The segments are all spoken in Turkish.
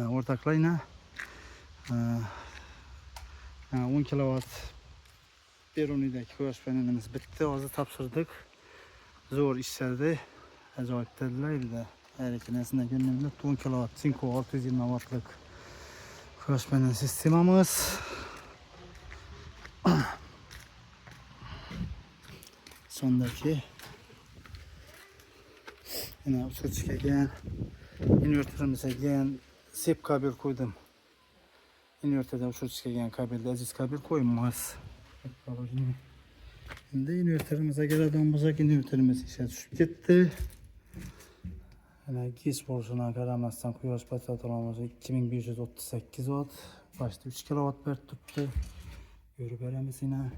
Ortaklayla 10 kW Beruni'deki kuvaş panelimiz bitti. Azı tapşırdık. Zor işlerdi. Acayip dediler bir de. Her ikinesinde gönlümde 10 kW Cinco 620 wattlık kuvaş panel sistemimiz. Sondaki yine uçurçuya gelen inverterimize gelen sep kabel koydum. İnverterde uçurçuya gelen kabelde aziz kabel koyulmaz. Şimdi inverterimize geldiğimizde inverterimiz işe düşüp gitti. Yani geç borcuna karamazsan kuyaş patlatırımızı 2538 watt. Başta 3 kW bir tuttu. Yürü veremiz yine.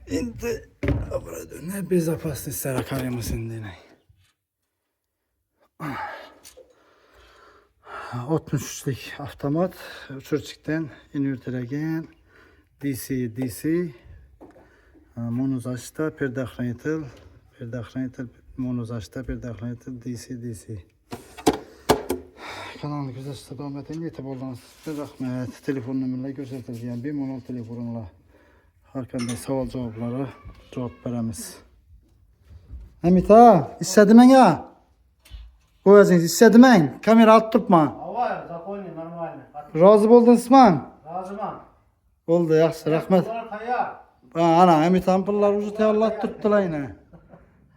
Şimdi burada ne bezapaslı serakarımız şimdi. 63'lik avtomat uçurçuktan invertere gelen DC monozaçta perdaklayıtıl monozaçta perdaklayıtıl DC kanalı güzel devam edin yeter oldunuz bir rahmet telefon numarayla göstereceğim bir monol telefonla hakkında savol cevapları cevap veremiz. Hamit ha istedim ben ya koyacağız istedim ben kamera alt tutma. Hava zakoni normal. Razı buldun İsman. Razıman. Oldu yaxşı rahmet. Ana Hamit ampullar ucu teyallat tuttular yine.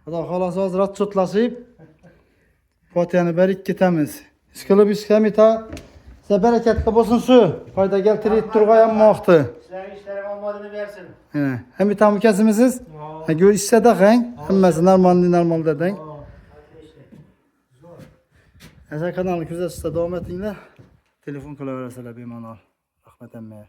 Xudo xohlasa hozir отчетлashib Fatihani berik ketamiz. Ishqilib ish Hamit ha. Size bereketli bo'lsin shu. Foyda keltirib turgan vaqti. Sizlerin işlerin olmadığını versin. Hamit ham ukasimisiz? Ha, gör ishsada qang. Hammasi normal deding. Asa kanalni kuzatishda davom etinglar. Telefon qilaverasizlar bemalol. Rahmat amma.